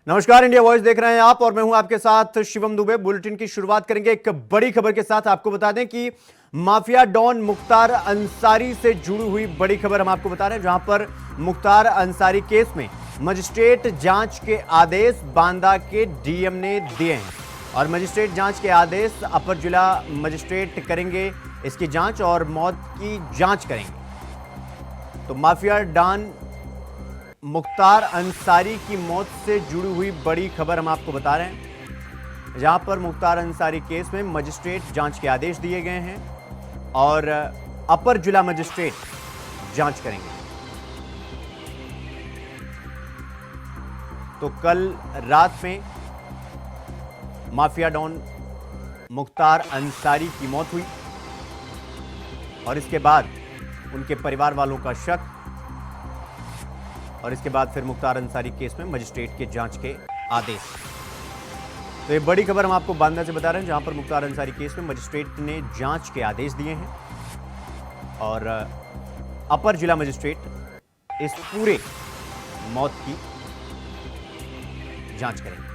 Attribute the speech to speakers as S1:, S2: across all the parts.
S1: नमस्कार, India voice देख रहे हैं आप और मैं हूं आपके साथ शिवम दुबे। बुलेटिन की शुरुआत करेंगे एक बड़ी खबर के साथ। आपको बता दें कि माफिया डॉन मुख्तार अंसारी से जुड़ी हुई बड़ी खबर हम आपको बता रहे हैं, जहां पर मुख्तार अंसारी केस में मजिस्ट्रेट जांच के आदेश बांदा के डीएम ने दिए हैं और मजिस्ट्रेट जांच के आदेश अपर जिला मजिस्ट्रेट करेंगे इसकी जांच और मौत की जांच करेंगे। तो माफिया डॉन मुख्तार अंसारी की मौत से जुड़ी हुई बड़ी खबर हम आपको बता रहे हैं, जहां पर मुख्तार अंसारी केस में मजिस्ट्रेट जांच के आदेश दिए गए हैं और अपर जिला मजिस्ट्रेट जांच करेंगे। तो कल रात में माफिया डॉन मुख्तार अंसारी की मौत हुई और इसके बाद उनके परिवार वालों का शक और इसके बाद फिर मुख्तार अंसारी केस में मजिस्ट्रेट के जांच के आदेश। तो ये बड़ी खबर हम आपको बांदा से बता रहे हैं, जहां पर मुख्तार अंसारी केस में मजिस्ट्रेट ने जांच के आदेश दिए हैं और अपर जिला मजिस्ट्रेट इस पूरे मौत की जांच करेंगे।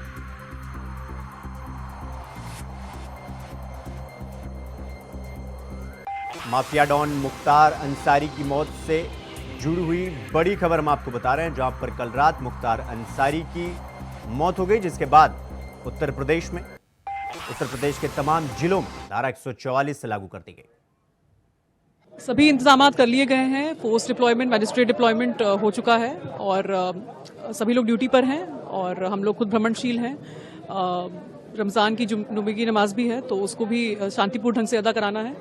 S1: माफिया डॉन मुख्तार अंसारी की मौत से जुड़ी हुई बड़ी खबर हम आपको बता रहे हैं, जहां पर कल रात मुख्तार अंसारी की मौत हो गई, जिसके बाद उत्तर प्रदेश के तमाम जिलों में धारा 144 से लागू कर दी गई।
S2: सभी इंतजाम कर लिए गए हैं। फोर्स डिप्लॉयमेंट, मैजिस्ट्रेट डिप्लॉयमेंट हो चुका है और सभी लोग ड्यूटी पर हैं और हम लोग खुद भ्रमणशील हैं। रमज़ान की जुमे की नमाज भी है तो उसको भी शांतिपूर्ण ढंग से अदा कराना है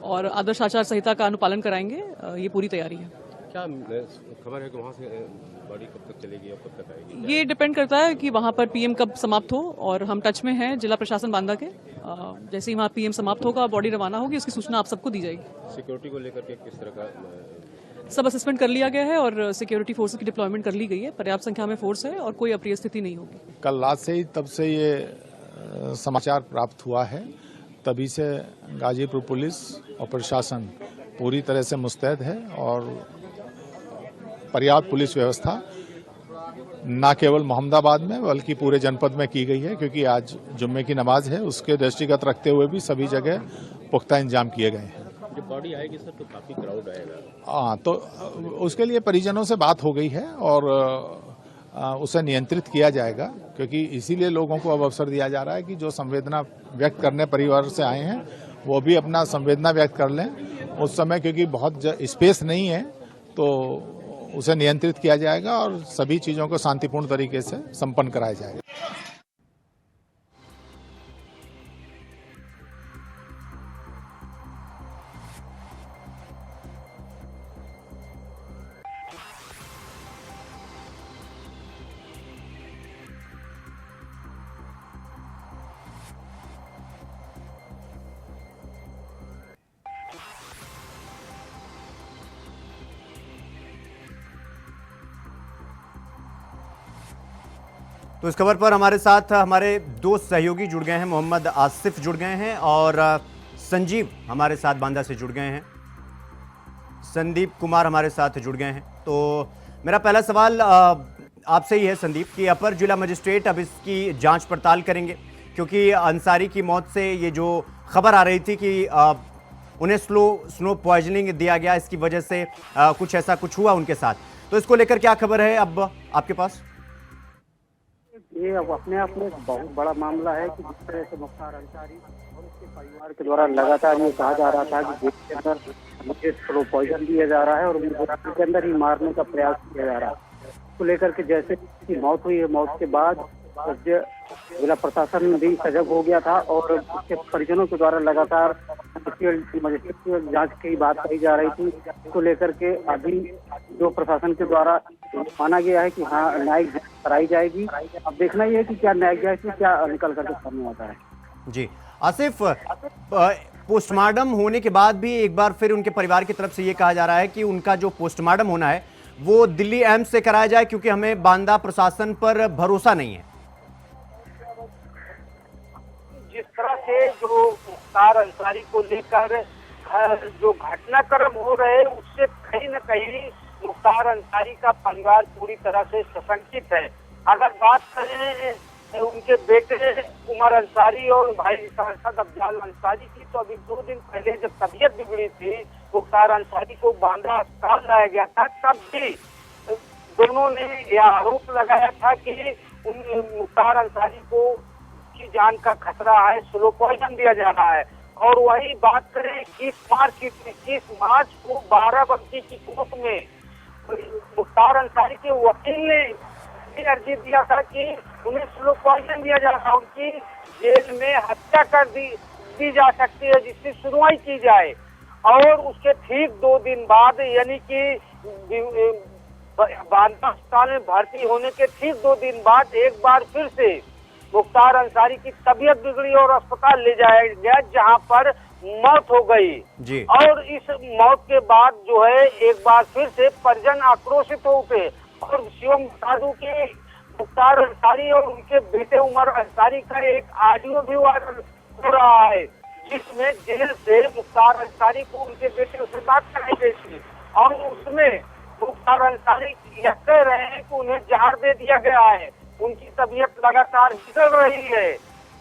S2: और आदर्श आचार संहिता का अनुपालन कराएंगे। ये पूरी तैयारी है।
S3: क्या खबर है कि वहाँ से बॉडी कब तक चलेगी और कब तक आएगी?
S2: ये डिपेंड करता है कि वहाँ पर पीएम कब समाप्त हो और हम टच में हैं जिला प्रशासन बांदा के। जैसे ही वहाँ पीएम समाप्त होगा, बॉडी रवाना होगी, उसकी सूचना आप सबको दी जाएगी।
S3: सिक्योरिटी को लेकर के किस तरह का
S2: सब असेसमेंट कर लिया गया है और सिक्योरिटी फोर्स की डिप्लॉयमेंट कर ली गई है। पर्याप्त संख्या में फोर्स है और कोई अप्रिय स्थिति नहीं होगी।
S4: कल रात से ही तब से ये समाचार प्राप्त हुआ है, तभी से गाजीपुर पुलिस और प्रशासन पूरी तरह से मुस्तैद है और पर्याप्त पुलिस व्यवस्था न केवल मोहम्मदाबाद में बल्कि पूरे जनपद में की गई है, क्योंकि आज जुम्मे की नमाज है। उसके दृष्टिगत रखते हुए भी सभी जगह पुख्ता इंतजाम किए गए हैं।
S3: जब बॉडी आएगी सर तो काफी क्राउड आएगा।
S4: हाँ, तो उसके लिए परिजनों से बात हो गई है और उसे नियंत्रित किया जाएगा, क्योंकि इसीलिए लोगों को अब अवसर दिया जा रहा है कि जो संवेदना व्यक्त करने परिवार से आए हैं वो भी अपना संवेदना व्यक्त कर लें उस समय, क्योंकि बहुत स्पेस नहीं है तो उसे नियंत्रित किया जाएगा और सभी चीजों को शांतिपूर्ण तरीके से संपन्न कराया जाएगा।
S1: तो इस खबर पर हमारे साथ हमारे दो सहयोगी जुड़ गए हैं। मोहम्मद आसिफ जुड़ गए हैं और संजीव हमारे साथ बांदा से जुड़ गए हैं। संदीप कुमार हमारे साथ जुड़ गए हैं। तो मेरा पहला सवाल आपसे ही है संदीप, कि अपर जिला मजिस्ट्रेट अब इसकी जांच पड़ताल करेंगे, क्योंकि अंसारी की मौत से ये जो खबर आ रही थी कि उन्हें स्नो पॉइजनिंग दिया गया, इसकी वजह से कुछ हुआ उनके साथ, तो इसको लेकर क्या खबर है अब आपके पास?
S5: ये अब अपने आप में बहुत बड़ा मामला है कि जिस तरह से मुख्तार अंसारी और उसके परिवार के द्वारा लगातार ये कहा जा रहा था कि जेल के अंदर मुझे स्लो पॉइजन दिया जा रहा है और मुझे जेल के अंदर ही मारने का प्रयास किया जा रहा है। उसको लेकर के जैसे की मौत हुई है, मौत के बाद जिला प्रशासन भी सजग हो गया था और उसके परिजनों के द्वारा लगातार मजिस्ट्रेट जांच की बात कही जा रही थी। इसको लेकर के अभी जो प्रशासन के द्वारा माना गया है कि हाँ न्यायिक जांच कराई जाएगी। अब देखना यह है कि क्या न्यायिक जांच में क्या निकल करके सामने आता है।
S1: जी आसिफ, पोस्टमार्टम होने के बाद भी एक बार फिर उनके परिवार की तरफ से ये कहा जा रहा है कि उनका जो पोस्टमार्टम होना है वो दिल्ली एम्स से कराया जाए, क्योंकि हमें बांदा प्रशासन पर भरोसा नहीं है।
S6: जिस तरह से जो मुख्तार अंसारी को लेकर जो घटनाक्रम हो रहे, उससे कहीं न कहीं मुख्तार अंसारी का परिवार पूरी तरह से सशंकित है। अगर बात करें उनके बेटे उमर अंसारी और भाई सांसद अफजाल अंसारी की, तो अभी 2 दिन पहले जब तबीयत बिगड़ी थी, मुख्तार अंसारी को बांद्रा अस्पताल लाया गया था, तब भी दोनों ने यह आरोप लगाया था कि मुख्तार अंसारी को की जान का खतरा है, स्लो पॉइजन दिया जा रहा है। और वही बात करें 21 मार्च को बाराबंकी की कोर्ट में मुख्तार अंसारी के वकील ने अर्जी दिया था कि उन्हें स्लो पॉइजन दिया जा रहा, उनकी जेल में हत्या कर दी जा सकती है, जिसकी सुनवाई की जाए। और उसके ठीक 2 दिन बाद, यानी कि बांद्रा अस्पताल में भर्ती होने के ठीक 2 दिन बाद एक बार फिर से मुख्तार अंसारी की तबीयत बिगड़ी और अस्पताल ले जाया गया, जहां पर मौत हो गई
S1: जी।
S6: और इस मौत के बाद जो है एक बार फिर से परिजन आक्रोशित हो उठे। और शिवम बता दूं कि मुख्तार अंसारी और उनके बेटे उमर अंसारी का एक ऑडियो भी वायरल हो रहा है, जिसमें जेल से मुख्तार अंसारी को उनके बेटे से बात कराई गई थी और उसमें मुख्तार अंसारी यह कह रहे हैं कि उन्हें जहर दे दिया गया है, उनकी तबीयत लगातार बिगड़ रही है।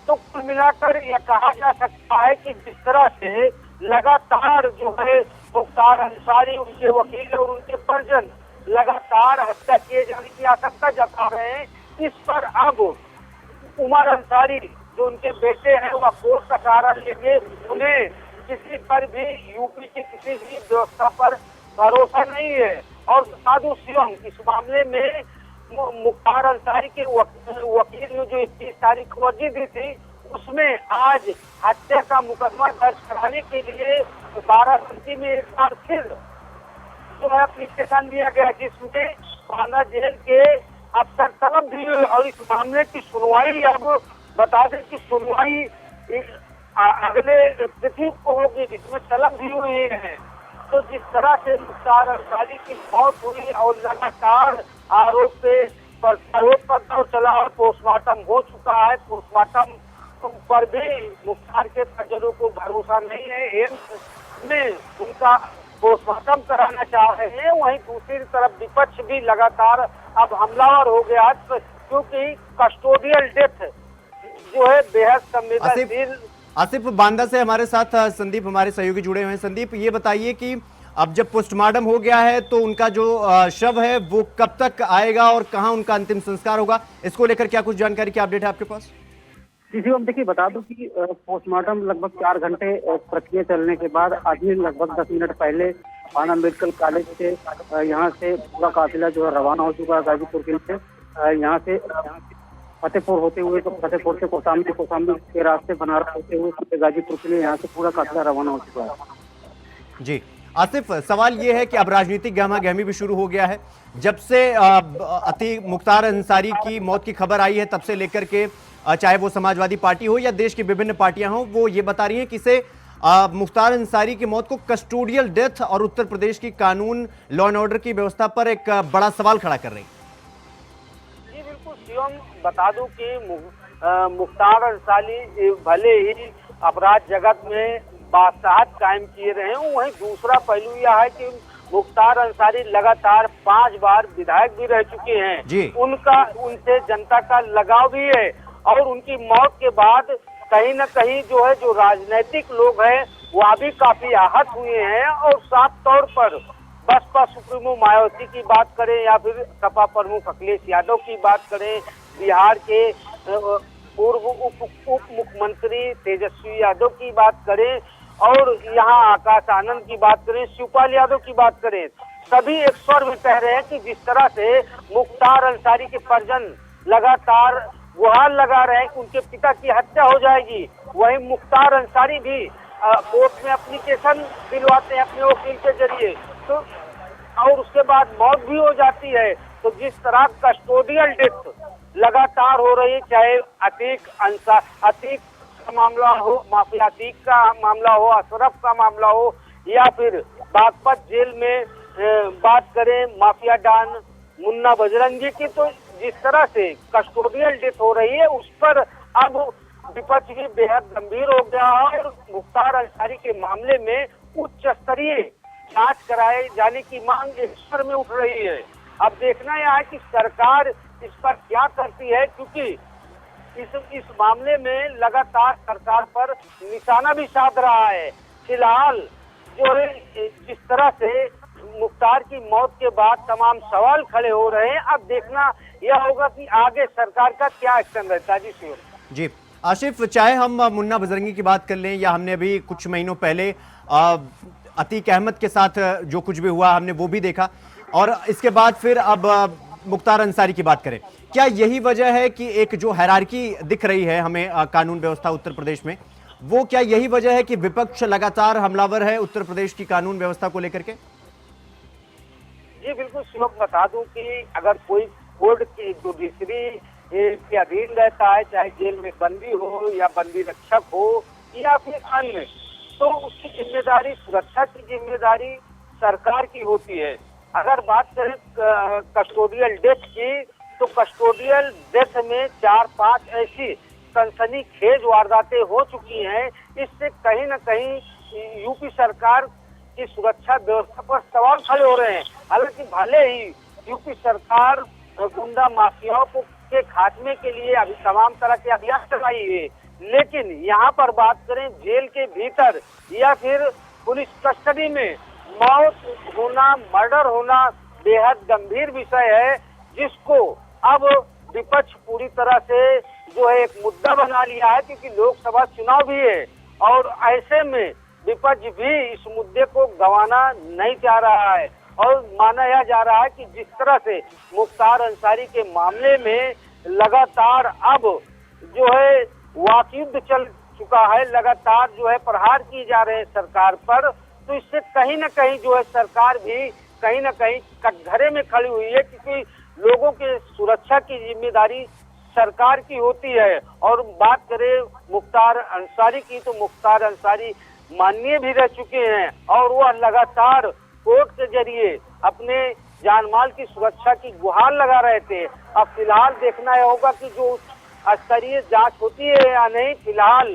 S6: तो कुल मिलाकर यह कहा जा सकता है कि जिस तरह से लगातार जो है मुख्तार अंसारी, उनके वकील और उनके परिजन लगातार हत्या किए जाने की आशंका जता रहे हैं, इस पर अब उमर अंसारी जो उनके बेटे हैं वह कोर्ट का सहारा लेंगे। उन्हें किसी पर भी, यूपी की किसी भी व्यवस्था पर भरोसा नहीं है। और साधु शिवम, इस मामले में मुख्तार अंसारी के वकील ने जो 21 तारीख को अर्जी दी थी, उसमें आज हत्या का मुकदमा दर्ज कराने के लिए बाराबंकी में एक बार फिर जो है एप्लीकेशन दिया गया, जिसमें बांद्रा जेल के अफसर तलब भी हुए। और इस मामले की सुनवाई, अब बता दें कि सुनवाई अगले तिथि को होगी, जिसमें तलब भी हुए हैं। तो जिस तरह से मुख्तार अंसारी की मौत हुई और लगातार आरोप पर दौर चला और पोस्टमार्टम हो चुका है, पोस्टमार्टम पर भी मुख्तार के परिजनों को भरोसा नहीं है। एम्स में उनका पोस्टमार्टम कराना चाह रहे हैं, वहीं दूसरी तरफ विपक्ष भी लगातार अब हमलावर हो गया, क्योंकि कस्टोडियल डेथ जो है बेहद संवेदनशील।
S1: आसिफ, बांदा से हमारे साथ संदीप हमारे सहयोगी जुड़े हुए हैं। संदीप, ये बताइए कि अब जब पोस्टमार्टम हो गया है तो उनका जो शव है वो कब तक आएगा और कहां उनका अंतिम संस्कार होगा, इसको लेकर क्या कुछ जानकारी की अपडेट है आपके पास?
S5: जी, हम देखिए बता दूं कि पोस्टमार्टम लगभग 4 घंटे प्रक्रिया चलने के बाद आज ही लगभग 10 मिनट पहले आनंद मेडिकल कॉलेज से यहाँ से पूरा काफिला जो है रवाना हो चुका है गाजीपुर के लिए। यहाँ से फतेहपुर होते हुए, तो फतेहपुर से कौशाम्बी, कौशाम्बी के रास्ते बनारस होते हुए गाजीपुर के लिए यहाँ से पूरा काफिला रवाना हो चुका है।
S1: जी आसिफ, सवाल ये है कि अब राजनीतिक गहमा-गहमी भी शुरू हो गया है। जब से अतीक मुख्तार अंसारी की मौत की खबर आई है, तब से लेकर के चाहे वो समाजवादी पार्टी हो या देश की विभिन्न पार्टियां हो, वो ये बता रही हैं कि इसे मुख्तार अंसारी की मौत को कस्टोडियल डेथ और उत्तर प्रदेश की कानून, लॉ एंड ऑर्डर की व्यवस्था पर एक बड़ा सवाल खड़ा कर रही।
S6: जी बिल्कुल शिवम, बता दूं कि मुख्तार अंसारी भले ही अपराध जगत में बादशाहत कायम किए रहे हैं, वहीं दूसरा पहलू यह है कि मुख्तार अंसारी लगातार 5 बार विधायक भी रह चुके हैं। उनका उनसे जनता का लगाव भी है और उनकी मौत के बाद कहीं न कहीं जो है जो राजनीतिक लोग हैं वह भी काफी आहत हुए हैं। और साफ तौर पर बसपा सुप्रीमो मायावती की बात करें या फिर सपा प्रमुख अखिलेश यादव की बात करें, बिहार के पूर्व उप मुख्यमंत्री तेजस्वी यादव की बात करें और यहाँ आकाश आनंद की बात करें, शिवपाल यादव की बात करें, सभी एक स्वर में कह रहे हैं कि जिस तरह से मुख्तार अंसारी के परिजन लगातार गुहार लगा रहे हैं कि उनके पिता की हत्या हो जाएगी, वहीं मुख्तार अंसारी भी कोर्ट में एप्लीकेशन दिलवाते हैं अपने वकील के जरिए, तो और उसके बाद मौत भी हो जाती है। तो जिस तरह कस्टोडियल डेथ लगातार हो रही, चाहे अतीक का मामला हो, माफिया अतीक का मामला हो, अशरफ का मामला हो, या फिर बागपत जेल में बात करें माफिया डॉन मुन्ना बजरंगी की, तो जिस तरह से कस्टोडियल डेथ हो रही है उस पर अब विपक्ष भी बेहद गंभीर हो गया है और मुख्तार अंसारी के मामले में उच्च स्तरीय जांच कराए जाने की मांग इस स्तर में उठ रही है। अब देखना यह है कि सरकार इस पर क्या करती है, क्योंकि इस मामले में लगातार सरकार पर निशाना भी साध रहा है। फिलहाल जो है जिस तरह से मुख्तार की मौत के बाद तमाम सवाल खड़े हो रहे हैं, अब देखना यह होगा कि आगे सरकार का क्या एक्शन रहता है। जी शिव
S1: जी आसिफ, चाहे हम मुन्ना बजरंगी की बात कर लें या हमने अभी कुछ महीनों पहले अतीक अहमद के साथ जो कुछ भी हुआ हमने वो भी देखा, और इसके बाद फिर अब मुख्तार अंसारी की बात करें, क्या यही वजह है कि एक जो हायरार्की दिख रही है हमें कानून व्यवस्था उत्तर प्रदेश में, वो क्या यही वजह है कि विपक्ष लगातार हमलावर है उत्तर प्रदेश की कानून व्यवस्था को लेकर के?
S6: जी बिल्कुल शिवम, बता दूं कि अगर कोई कोर्ट की जुडिशरी के अधीन रहता है, चाहे जेल में बंदी हो या बंदी रक्षक हो या फिर अन्य, तो उसकी जिम्मेदारी, सुरक्षा की जिम्मेदारी सरकार की होती है। अगर बात करें कस्टोडियल डेथ की, तो कस्टोडियल डेथ में 4-5 ऐसी सनसनीखेज वारदातें हो चुकी हैं। इससे कहीं न कहीं यूपी सरकार की सुरक्षा व्यवस्था पर सवाल खड़े हो रहे हैं। हालांकि भले ही यूपी सरकार गुंडा माफियाओं को के खात्मे के लिए अभी तमाम तरह के अभियान चलाई है, लेकिन यहाँ पर बात करें जेल के भीतर या फिर पुलिस कस्टडी में मौत होना, मर्डर होना बेहद गंभीर विषय है, जिसको अब विपक्ष पूरी तरह से जो है एक मुद्दा बना लिया है, क्योंकि लोकसभा चुनाव भी है और ऐसे में विपक्ष भी इस मुद्दे को गंवाना नहीं चाह रहा है। और माना यह जा रहा है कि जिस तरह से मुख्तार अंसारी के मामले में लगातार अब जो है वाकयुद्ध चल चुका है, लगातार जो है प्रहार किए जा रहे हैं सरकार पर, तो इससे कहीं न कहीं जो है सरकार भी कहीं न कहीं कटघरे में खड़ी हुई है, क्योंकि लोगों के सुरक्षा की जिम्मेदारी सरकार की होती है। और बात करें मुख्तार अंसारी की, तो मुख्तार अंसारी माननीय भी रह चुके हैं और वह लगातार कोर्ट के जरिए अपने जानमाल की सुरक्षा की गुहार लगा रहे थे। अब फिलहाल देखना यह होगा कि जो स्तरीय जांच होती है या नहीं। फिलहाल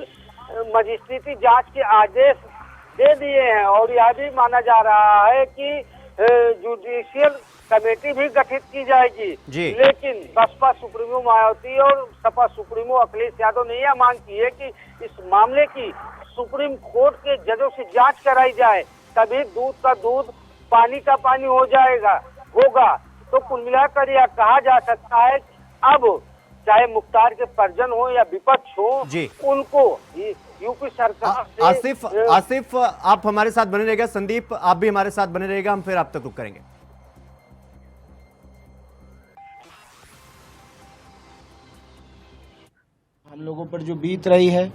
S6: मजिस्ट्रेटी जांच के आदेश दे दिए हैं और यह भी माना जा रहा है कि जुडिशियल कमेटी भी गठित की जाएगी, लेकिन बसपा सुप्रीमो मायावती और सपा सुप्रीमो अखिलेश यादव ने यह मांग की है कि इस मामले की सुप्रीम कोर्ट के जजों से जांच कराई जाए, तभी दूध का दूध पानी का पानी होगा। तो कुल मिलाकर यह कहा जा सकता है अब चाहे मुख्तार के परिजन हो या विपक्ष हो, उनको यूपी सरकार से
S1: आसिफ आप हमारे साथ बने रहेगा, संदीप आप भी हमारे साथ बने रहेगा, हम फिर आप तक रुक करेंगे।
S7: हम लोगों पर जो बीत रही है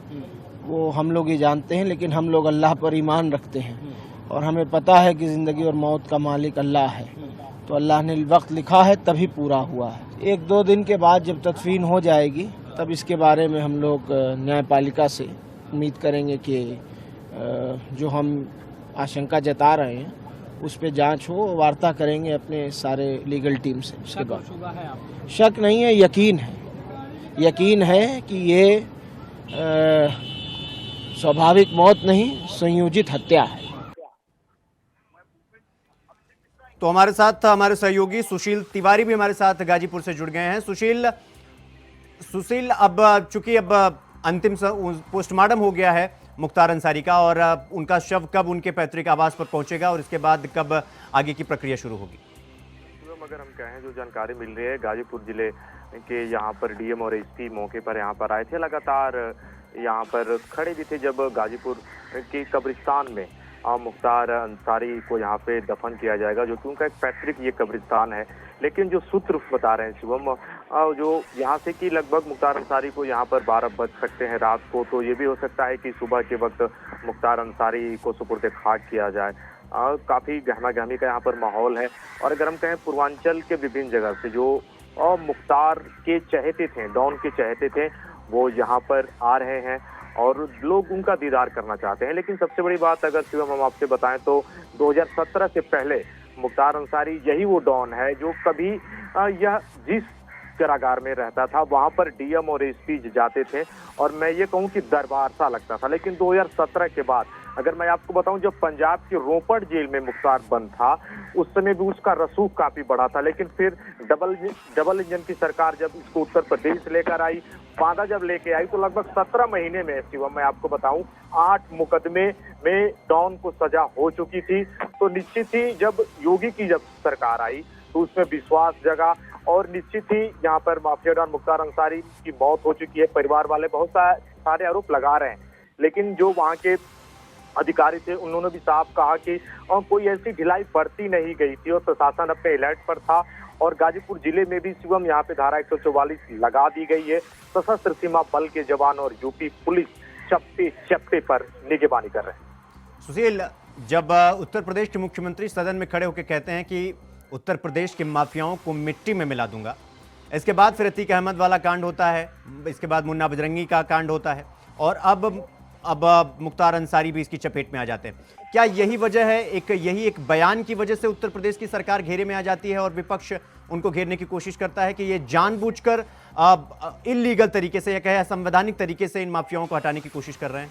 S7: वो हम लोग ही जानते हैं, लेकिन हम लोग अल्लाह पर ईमान रखते हैं और हमें पता है कि ज़िंदगी और मौत का मालिक अल्लाह है। तो अल्लाह ने वक्त लिखा है तभी पूरा हुआ है। 1-2 दिन के बाद जब तदफीन हो जाएगी तब इसके बारे में हम लोग न्यायपालिका से उम्मीद करेंगे कि जो हम आशंका जता रहे हैं उस पे जांच हो, वार्ता करेंगे अपने सारे लीगल टीम से। उसके बाद शक नहीं है, यकीन है कि ये स्वाभाविक मौत नहीं, संयोजित हत्या है।
S1: तो हमारे साथ हमारे सहयोगी सुशील तिवारी भी हमारे साथ गाजीपुर से जुड़ गए हैं। सुशील अब चूंकि अब अंतिम पोस्टमार्टम हो गया है मुख्तार अंसारी का, और उनका शव कब उनके पैतृक आवास पर पहुंचेगा और इसके बाद कब आगे की प्रक्रिया शुरू होगी?
S8: अगर हम कहें जो जानकारी मिल रही है, गाजीपुर जिले के यहाँ पर डीएम और एसपी मौके पर यहाँ पर आए थे, लगातार यहाँ पर खड़े भी थे जब गाजीपुर के कब्रिस्तान में मुख्तार अंसारी को यहाँ पे दफन किया जाएगा, जो कि उनका एक पैतृक ये कब्रिस्तान है। लेकिन जो सूत्र बता रहे हैं शिवम, जो यहाँ से कि लगभग मुख्तार अंसारी को यहाँ पर 12 बज सकते हैं रात को, तो ये भी हो सकता है कि सुबह के वक्त मुख्तार अंसारी को सुपुर्द खाक किया जाए। काफ़ी गहमा गहमी का यहाँ पर माहौल है। और अगर हम कहें पूर्वांचल के विभिन्न जगह से जो मुख्तार के चहेते थे, डॉन के चहेते थे, वो यहाँ पर आ रहे हैं और लोग उनका दीदार करना चाहते हैं। लेकिन सबसे बड़ी बात अगर शिवम हम आपसे बताएं तो 2017 से पहले मुख्तार अंसारी यही वो डॉन है जो कभी यह जिस कारागार में रहता था वहां पर डीएम और एसपी जाते थे और मैं ये कहूं कि दरबार सा लगता था। लेकिन 2017 के बाद अगर मैं आपको बताऊं, जब पंजाब के रोपड़ जेल में मुख्तार बंद था उस समय भी उसका रसूख काफी बड़ा था, लेकिन फिर डबल इंजन की सरकार जब इसको उत्तर प्रदेश लेकर आई, बांदा जब लेके आई, तो लगभग 17 महीने में शिवम मैं आपको बताऊं 8 मुकदमे में डॉन को सजा हो चुकी थी। तो निश्चित ही जब योगी की जब सरकार आई तो उसमें विश्वास जगा और निश्चित ही यहाँ पर माफिया डॉन मुख्तार अंसारी की मौत हो चुकी है। परिवार वाले बहुत सारे आरोप लगा रहे हैं, लेकिन जो वहाँ के अधिकारी थे उन्होंने भी साफ कहा कि कोई ऐसी ढिलाई बरती नहीं गई थी और प्रशासन अपने अलर्ट पर था। और गाजीपुर जिले में भी शिवम यहाँ पे धारा 144 लगा दी गई है। सशस्त्र सीमा बल के जवान और यूपी पुलिस चप्पे पर निगरानी कर रहे हैं।
S1: सुशील, जब उत्तर प्रदेश के मुख्यमंत्री सदन में खड़े होकर कहते हैं कि उत्तर प्रदेश के माफियाओं को मिट्टी में मिला दूंगा, इसके बाद फिर अतीक अहमद वाला कांड होता है, इसके बाद मुन्ना बजरंगी का कांड होता है और अब मुख्तार अंसारी भी इसकी चपेट में आ जाते हैं। क्या यही वजह है, यही एक बयान की वजह से उत्तर प्रदेश की सरकार घेरे में आ जाती है और विपक्ष उनको घेरने की कोशिश करता है कि ये जानबूझकर इल्लीगल तरीके से या कहे असंवैधानिक तरीके से इन माफियाओं को हटाने की कोशिश कर रहे हैं?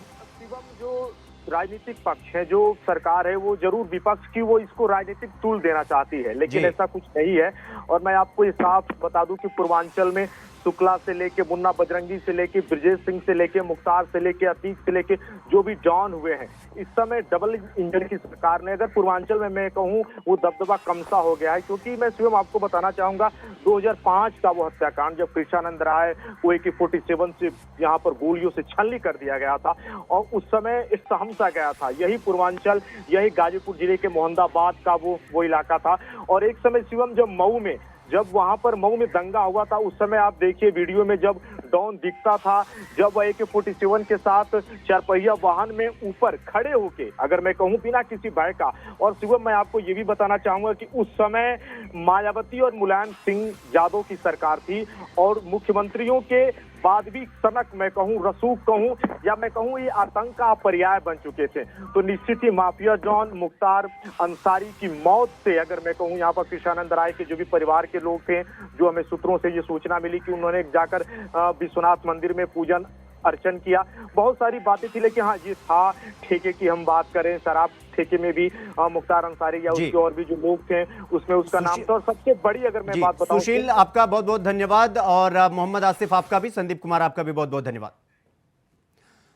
S8: जो राजनीतिक पक्ष है, जो सरकार है, वो जरूर विपक्ष की वो इसको राजनीतिक टूल देना चाहती है, लेकिन ऐसा कुछ नहीं है। और मैं आपको ये साफ बता दूं कि पूर्वांचल में शुक्ला से लेके मुन्ना बजरंगी से लेके ब्रजेश सिंह से लेके मुख्तार से लेके अतीक से लेके जो भी डॉन हुए हैं, इस समय डबल इंजन की सरकार ने, अगर पूर्वांचल में मैं कहूं वो दबदबा कम सा हो गया है। क्योंकि मैं स्वयं आपको बताना चाहूंगा 2005 का वो हत्याकांड, जब कृष्णानंद राय को AK-47 से यहाँ पर गोलियों से छलनी कर दिया गया था और उस समय सहमसा गया था। यही पूर्वांचल, यही गाजीपुर जिले के मोहम्मदाबाद का वो इलाका था। और एक समय शिवम जब वहां पर मऊ में दंगा हुआ था, उस समय आप देखिए वीडियो में जब डॉन दिखता था, जब AK-47 के साथ चारपहिया वाहन में ऊपर खड़े होके, अगर मैं कहूं बिना किसी भय का। और शिवम मैं आपको ये भी बताना चाहूंगा कि उस समय मायावती और मुलायम सिंह यादव की सरकार थी और मुख्यमंत्रियों के बाद भी सनक मैं कहूं, रसूख कहूं या मैं कहूं ये आतंक का पर्याय बन चुके थे। तो निश्चित ही माफिया डॉन मुख्तार अंसारी की मौत से, अगर मैं कहूं यहाँ पर कृष्णानंद राय के जो भी परिवार के लोग थे, जो हमें सूत्रों से ये सूचना मिली कि उन्होंने जाकर विश्वनाथ मंदिर में पूजन अर्चन किया, बहुत सारी बातें थी, लेकिन हाँ ये था ठेके की हम बात करें, शराब ठेके में भी मुख्तार अंसारी या उसके और भी जो लोग थे उसमें उसका नाम था। और सबसे बड़ी अगर मैं बात बताऊं,
S1: सुशील आपका बहुत बहुत धन्यवाद और मोहम्मद आसिफ आपका भी, संदीप कुमार आपका भी बहुत बहुत धन्यवाद।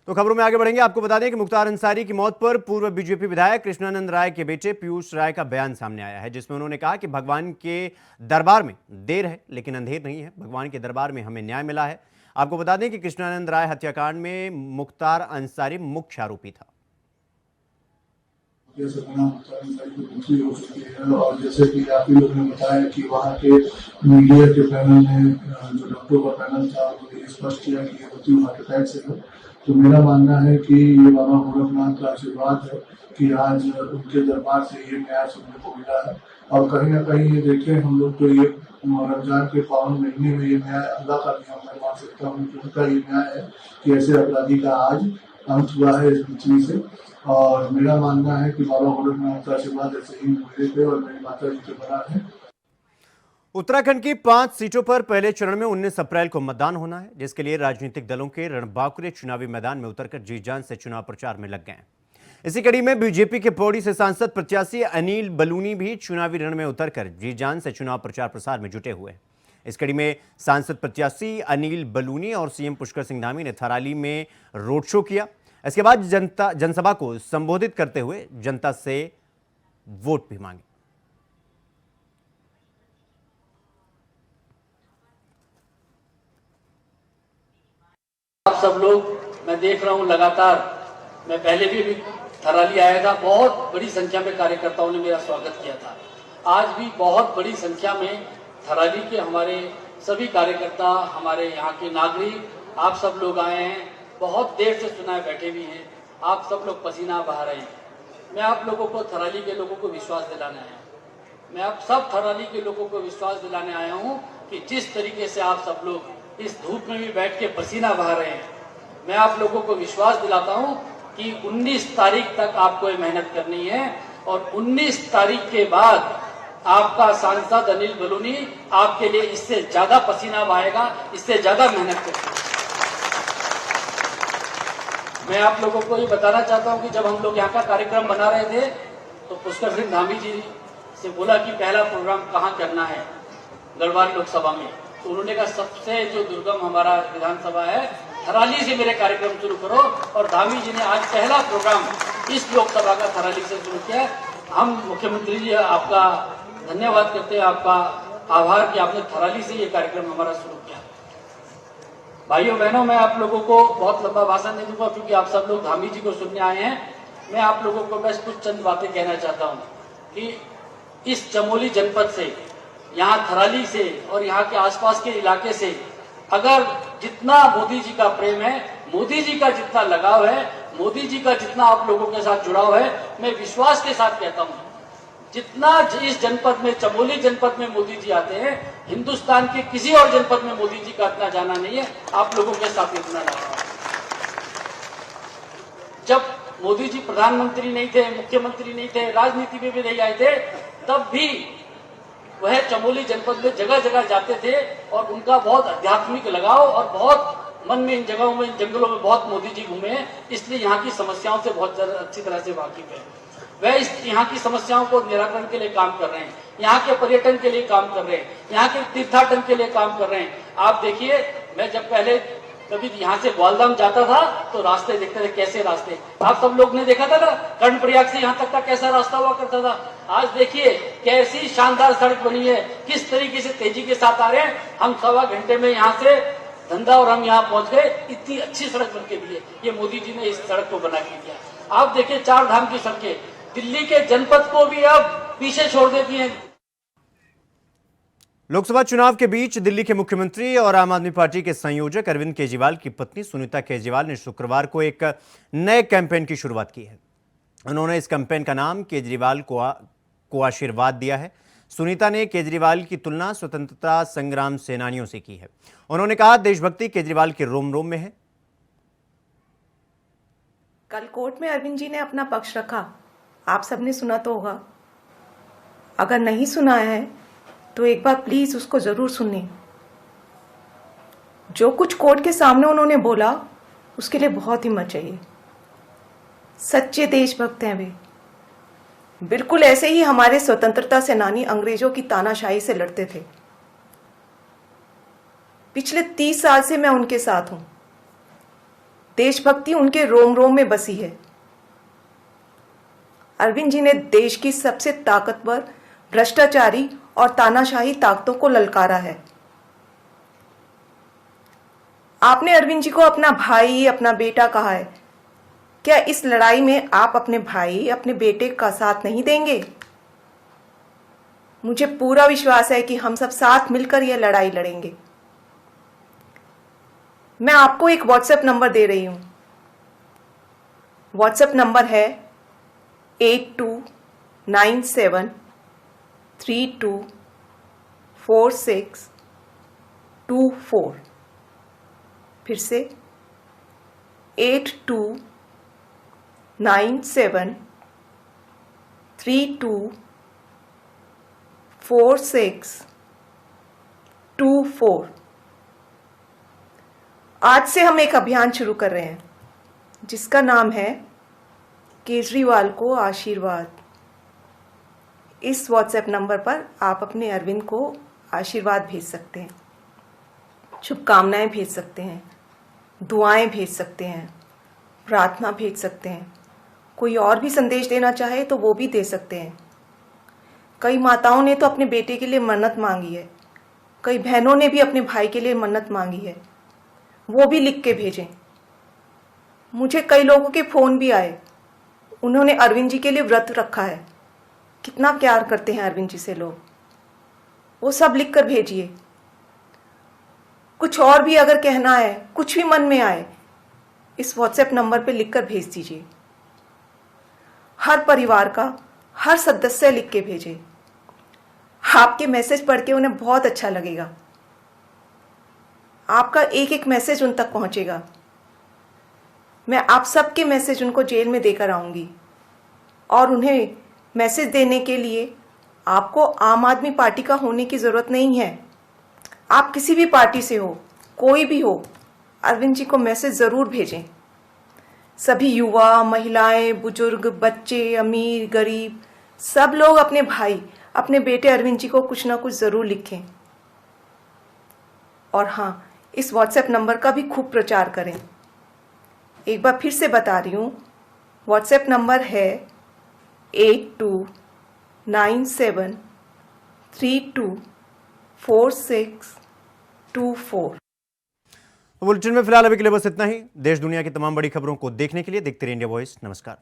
S1: तो खबरों में आगे बढ़ेंगे। आपको बता दें कि मुख्तार अंसारी की मौत पर पूर्व बीजेपी विधायक कृष्णानंद राय के बेटे पीयूष राय का बयान सामने आया है, जिसमें उन्होंने कहा कि भगवान के दरबार में देर है लेकिन अंधेर नहीं है, भगवान के दरबार में हमें न्याय मिला है। आपको बता दें कि कृष्णानंद राय हत्याकांड में मुख्तार अंसारी मुख्य आरोपी था।
S9: हो चुकी है और जैसे कि आप ही लोग ने बताया कि वहाँ के मीडिया के पैनल ने, जो डॉक्टर का पैनल था, उन्होंने स्पष्ट किया कि ये मृत्यु हार्ट अटैक से है। तो मेरा मानना है कि ये बाबा गोरखनाथ का आशीर्वाद है कि आज उनके दरबार से ये न्याय सुनने को मिला है। और कहीं ना कहीं ये देखें हम लोग, तो ये रमजान के पावन महीने में ये न्याय अल्लाह का भी मैं मान सकता हूँ कि उनका ये न्याय है कि ऐसे अपराधी का आज अंत हुआ है इस पृथ्वी से। और मेरा मानना है कि बाबा गोरखनाथ का आशीर्वाद ऐसे ही मेरे पे और मेरी माता जी के बना है।
S1: उत्तराखंड की 5 सीटों पर पहले चरण में 19 अप्रैल को मतदान होना है, जिसके लिए राजनीतिक दलों के रणबांकुरे चुनावी मैदान में उतरकर जी जान से चुनाव प्रचार में लग गए हैं। इसी कड़ी में बीजेपी के पौड़ी से सांसद प्रत्याशी अनिल बलूनी भी चुनावी रण में उतरकर जी जान से चुनाव प्रचार प्रसार में जुटे हुए हैं। इस कड़ी में सांसद प्रत्याशी अनिल बलूनी और सीएम पुष्कर सिंह धामी ने थराली में रोड शो किया। इसके बाद जनसभा को संबोधित करते हुए जनता से वोट भी मांगे।
S10: आप सब लोग, मैं देख रहा हूं लगातार, मैं पहले भी थराली आया था, बहुत बड़ी संख्या में कार्यकर्ताओं ने मेरा स्वागत किया था। आज भी बहुत बड़ी संख्या में थराली के हमारे सभी कार्यकर्ता, हमारे यहाँ के नागरिक, आप सब लोग आए हैं। बहुत देर से चुनाव बैठे भी हैं, आप सब लोग पसीना बहा रहे हैं। मैं आप लोगों को, थराली के लोगों को विश्वास दिलाने आया हूँ। मैं आप सब थराली के लोगों को विश्वास दिलाने आया हूँ कि जिस तरीके से आप सब लोग इस धूप में भी बैठ के पसीना बहा रहे हैं, मैं आप लोगों को विश्वास दिलाता हूँ कि 19 तारीख तक आपको ये मेहनत करनी है और 19 तारीख के बाद आपका सांसद अनिल बलूनी आपके लिए इससे ज्यादा पसीना बहाएगा, इससे ज्यादा मेहनत करेगा। मैं आप लोगों को ये बताना चाहता हूँ कि जब हम लोग यहाँ का कार्यक्रम बना रहे थे तो पुष्कर सिंह धामी जी से बोला कि पहला प्रोग्राम कहाँ करना है गढ़वाल लोकसभा में, तो उन्होंने कहा सबसे जो दुर्गम हमारा विधानसभा है थराली से मेरे कार्यक्रम शुरू करो, और धामी जी ने आज पहला प्रोग्राम इस लोकसभा का थराली से शुरू किया। हम मुख्यमंत्री जी आपका धन्यवाद करते हैं, आपका आभार कि आपने थराली से ये कार्यक्रम हमारा शुरू किया। भाइयों बहनों, मैं आप लोगों को बहुत लंबा भाषण नहीं दूंगा क्योंकि आप सब लोग धामी जी को सुनने आए हैं। मैं आप लोगों को बस कुछ चंद बातें कहना चाहता हूँ कि इस चमोली जनपद से, यहाँ थराली से और यहाँ के आसपास के इलाके से अगर जितना मोदी जी का प्रेम है, मोदी जी का जितना लगाव है, मोदी जी का जितना आप लोगों के साथ जुड़ाव है, मैं विश्वास के साथ कहता हूँ जितना इस जनपद में, चमोली जनपद में मोदी जी आते हैं, हिंदुस्तान के किसी और जनपद में मोदी जी का इतना जाना नहीं है, आप लोगों के साथ इतना जाना। जब मोदी जी प्रधानमंत्री नहीं थे, मुख्यमंत्री नहीं थे, राजनीति में भी नहीं आए थे, तब भी वह चमोली जनपद में जगह जगह जाते थे और उनका बहुत आध्यात्मिक लगाव और बहुत मन में इन जगहों में, इन जंगलों में बहुत मोदी जी घूमे हैं, इसलिए यहाँ की समस्याओं से बहुत अच्छी तरह से वाकिफ है। वह यहाँ की समस्याओं को निराकरण के लिए काम कर रहे हैं, यहाँ के पर्यटन के लिए काम कर रहे हैं, यहाँ के तीर्थाटन के लिए काम कर रहे हैं। आप देखिए, मैं जब पहले कभी यहाँ से ग्वालधाम जाता था तो रास्ते देखते थे, कैसे रास्ते आप सब लोग ने देखा था ना, कर्णप्रयाग से यहाँ तक का कैसा रास्ता हुआ करता था। आज देखिए कैसी शानदार सड़क बनी है, किस तरीके से तेजी के साथ आ रहे हैं। हम 1.25 घंटे में यहाँ से धंधा और हम यहाँ पहुंच गए, इतनी अच्छी सड़क बन के दी है। ये मोदी जी ने इस सड़क को बना के दिया। आप देखिए 4 धाम की सड़कें दिल्ली के जनपद को भी अब पीछे छोड़ देती हैं।
S1: लोकसभा चुनाव के बीच दिल्ली के मुख्यमंत्री और आम आदमी पार्टी के संयोजक अरविंद केजरीवाल की पत्नी सुनीता केजरीवाल ने शुक्रवार को एक नए कैंपेन की शुरुआत की है। उन्होंने इस कैंपेन का नाम केजरीवाल को आशीर्वाद दिया है। सुनीता ने केजरीवाल की तुलना स्वतंत्रता संग्राम सेनानियों से की है। उन्होंने कहा, देशभक्ति केजरीवाल के रोम रोम में है।
S11: कल कोर्ट में अरविंद जी ने अपना पक्ष रखा, आप सबने सुना तो होगा। अगर नहीं सुना है तो एक बार प्लीज उसको जरूर सुनिए। जो कुछ कोर्ट के सामने उन्होंने बोला उसके लिए बहुत हिम्मत चाहिए। सच्चे देशभक्त हैं वे। बिल्कुल ऐसे ही हमारे स्वतंत्रता सेनानी अंग्रेजों की तानाशाही से लड़ते थे। पिछले 30 साल से मैं उनके साथ हूं। देशभक्ति उनके रोम रोम में बसी है। अरविंद जी ने देश की सबसे ताकतवर, भ्रष्टाचारी और तानाशाही ताकतों को ललकारा है। आपने अरविंद जी को अपना भाई, अपना बेटा कहा है। क्या इस लड़ाई में आप अपने भाई, अपने बेटे का साथ नहीं देंगे? मुझे पूरा विश्वास है कि हम सब साथ मिलकर यह लड़ाई लड़ेंगे। मैं आपको एक व्हाट्सएप नंबर दे रही हूं। व्हाट्सएप नंबर है 8297324624। फिर से 8297324624। आज से हम एक अभियान शुरू कर रहे हैं जिसका नाम है केजरीवाल को आशीर्वाद। इस व्हाट्सएप नंबर पर आप अपने अरविंद को आशीर्वाद भेज सकते हैं, शुभकामनाएं भेज सकते हैं, दुआएं भेज सकते हैं, प्रार्थना भेज सकते हैं। कोई और भी संदेश देना चाहे तो वो भी दे सकते हैं। कई माताओं ने तो अपने बेटे के लिए मन्नत मांगी है, कई बहनों ने भी अपने भाई के लिए मन्नत मांगी है, वो भी लिख के भेजें। मुझे कई लोगों के फोन भी आए, उन्होंने अरविंद जी के लिए व्रत रखा है। कितना प्यार करते हैं अरविंद जी से लोग, वो सब लिखकर भेजिए। कुछ और भी अगर कहना है, कुछ भी मन में आए, इस व्हाट्सएप नंबर पे लिखकर भेज दीजिए। हर परिवार का हर सदस्य लिख के भेजे। आपके मैसेज पढ़ के उन्हें बहुत अच्छा लगेगा। आपका एक एक मैसेज उन तक पहुंचेगा। मैं आप सबके मैसेज उनको जेल में देकर आऊंगी और उन्हें मैसेज देने के लिए आपको आम आदमी पार्टी का होने की जरूरत नहीं है। आप किसी भी पार्टी से हो, कोई भी हो, अरविंद जी को मैसेज जरूर भेजें। सभी युवा, महिलाएं, बुजुर्ग, बच्चे, अमीर, गरीब, सब लोग अपने भाई, अपने बेटे अरविंद जी को कुछ ना कुछ ज़रूर लिखें। और हाँ, इस व्हाट्सएप नंबर का भी खूब प्रचार करें। एक बार फिर से बता रही हूँ, व्हाट्सएप नंबर है 8297324624।
S1: बुलेटिन में फिलहाल अभी के लिए बस इतना ही। देश दुनिया की तमाम बड़ी खबरों को देखने के लिए देखते रहिए इंडिया वॉइस। नमस्कार।